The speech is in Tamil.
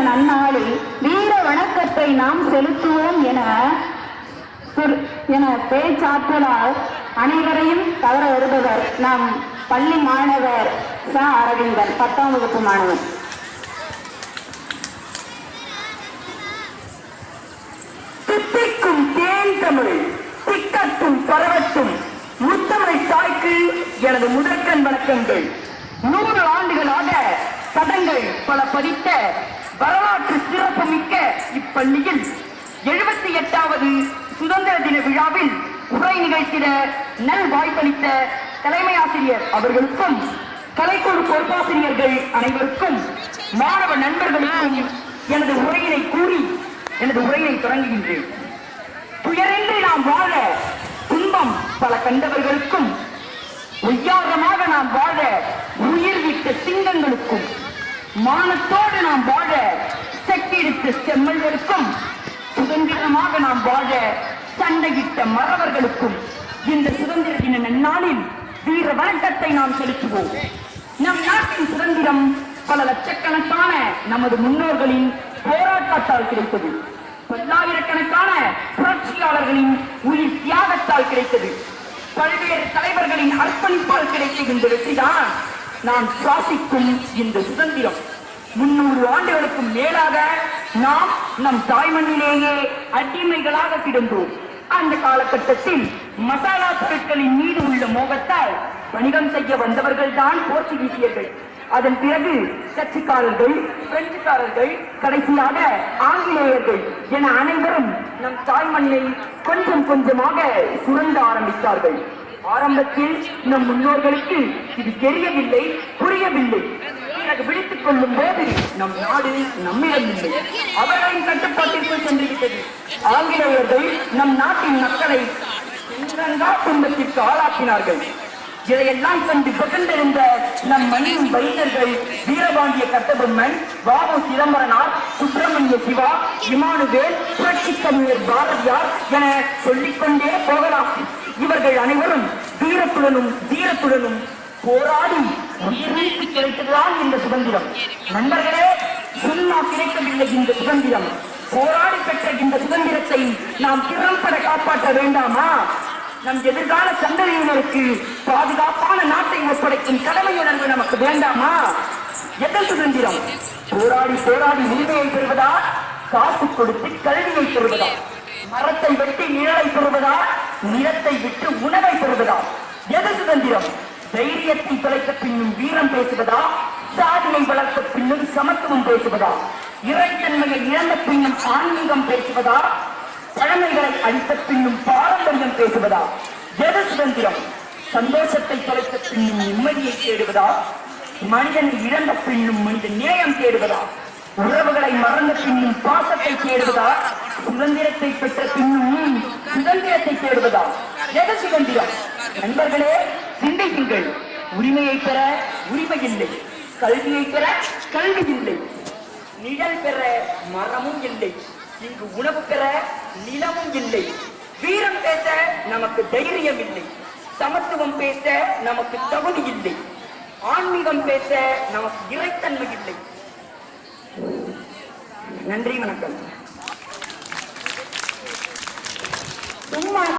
நன்னாளில் வீர வணக்கத்தை நாம் செலுத்துவோம் என பேச்சாற்றலால் அனைவரையும் தவற வருபவர் நம் பள்ளி மாணவர் ச அரவிந்தன், 10ஆம் வகுப்பு மாணவர். தித்திக்கும் தேன் தமிழ் திக்கட்டும் பரவட்டும் முத்தமிழ் தாய்க்கு எனது முதற்கண் வணக்கங்கள். 100 ஆண்டுகளாக பதங்கள் பல பதித்த வரலாற்று சிறப்புமிக்க இப்பள்ளியில் 78வது சுதந்திர தின விழாவில் உரை நிகழ்த்திட நல் வாய்ப்பளித்த தலைமை ஆசிரியர் அவர்களுக்கும் கலைக்குழு பொறுப்பாசிரியர்கள் அனைவருக்கும் மாணவ நண்பர்களுக்கும் எனது உரையினை கூறி எனது உரையை தொடங்குகின்றேன். துயரின்றி நாம் வாழ துன்பம் பல கண்டவர்களுக்கும் ஒய்யாரமாக நாம் வாழ உயிர் விட்ட சிங்கங்களுக்கும் மானத்தோடு நாம் வாழ செக்கிடித்த செம்மல்களுக்கும் சுதந்திரமாக நாம் வாழ சண்டையிட்ட மறவர்களுக்கும் இந்த சுதந்திர தின நன்னாளில் வீர வணக்கத்தை நாம் செலுத்துவோம். நம் நாட்டின் சுதந்திரம் பல லட்சக்கணக்கான நமது முன்னோர்களின் போராட்டத்தால் கிடைத்தது. பல்லாயிரக்கணக்கான புரட்சியாளர்களின் உயிர் தியாகத்தால் கிடைத்தது. பல்வேறு தலைவர்களின் அர்ப்பணிப்பால் கிடைத்த இந்த வெற்றிதான் நாம் சுவாசிக்கும் இந்த சுதந்திரம். 300 ஆண்டுகளுக்கும் மேலாக நாம் நம் தாய்மண்ணிலேயே அடிமைகளாக கிடந்தோம். அந்த காலகட்டத்தில் மசாலா பொருட்களின் மீது உள்ள மோகத்தால் வணிகம் செய்ய வந்தவர்கள் தான் போர்ச்சுகீசியர்கள். அதன் பிறகு டச்சுக்காரர்கள், பிரெஞ்சுக்காரர்கள், கடைசியாக ஆங்கிலேயர்கள் என அனைவரும் நம் தாய்மண்ணை கொஞ்சம் கொஞ்சமாக சுரண்ட ஆரம்பித்தார்கள். ஆரம்பத்தில் நம் முன்னோர்களுக்கு இது தெரியவில்லை, புரியவில்லை. பிறகு விழித்துக் கொள்ளும் போது நம் நாடு நம்மிடம் இல்லை, அவர்களின் கட்டுப்பாட்டிற்குள் சென்றுவிட்டது. ஆங்கிலேயர்கள் நம் நாட்டின் மக்களை துன்பத்திற்கு ஆளாக்கினார்கள். இதையெல்லாம் கண்டு பகிர்ந்திருந்த நம் மண்ணின் வைத்தர்கள் வீரபாண்டிய கட்டபொம்மன், வாவு சிதம்பரனார், சுப்பிரமணிய சிவா, இமானுவேல், புரட்சி கவிஞர் பாரதியார் என சொல்லிக்கொண்டே போகலாம். இவர்கள் அனைவரும் வீரத்துடனும் தீரத்துடனும் போராடி உயிர்நீத்து கிடைத்ததுதான் இந்த சுதந்திரம். நண்பர்களே, சும்மா கிடைக்கவில்லை இந்த சுதந்திரம். போராடி பெற்ற இந்த சுதந்திரத்தை நாம் திறம்பட காப்பாற்ற வேண்டாமா? நம் எதிர்கால சந்ததியினருக்கு பாதுகாப்பான நாட்டை ஒப்படைக்கும் கடமை உணர்வு நமக்கு வேண்டாமா? எதன் சுதந்திரம்? போராடி போராடி உரிமையை பெறுவதா? காசு கொடுத்து கல்வியை பெறுவதா? மரத்தை வெட்டி நிழலை பெறுவதா? நிலத்தை விட்டு உணவை பெறுவதா? எது சுதந்திரம்? தைரியத்தை தொலைத்த பின்னும் வீரம் பேசுவதா? சாதியை வளர்த்த பின்னும் சமத்துவம் பேசுவதா? இறைத்தன்மையை இழந்த பின்னும் ஆன்மீகம் பேசுவதா? பழமைகளை அளித்த பின்னும் பாரம்பரியம் பேசுவதா? எது சுதந்திரம்? சந்தோஷத்தை தொலைத்த பின்னும் நிம்மதியை தேடுவதா? மனிதனை இழந்த பின்னும் மனித நேயம் தேடுவதா? உறவுகளை மறந்த பின்னும் பாசத்தை தேடுவதா? சுதந்திரத்தை பெற்ற பின்னும் சுதந்திரத்தை தேடுவதா? எது சுதந்திரம்? நண்பர்களே, சிந்திக்குங்கள். உரிமையை பெற உரிமை இல்லை, கல்வியை பெற கல்வி இல்லை, நிழல் பெற மரமும் இல்லை, இங்கு உணவு பெற நிலமும் இல்லை. வீரம் பேச நமக்கு தைரியம் இல்லை, சமத்துவம் பேச நமக்கு தகுதி இல்லை, ஆன்மீகம் பேச நமக்கு இறைத்தன்மை இல்லை. நன்றி, வணக்கம். சும்மா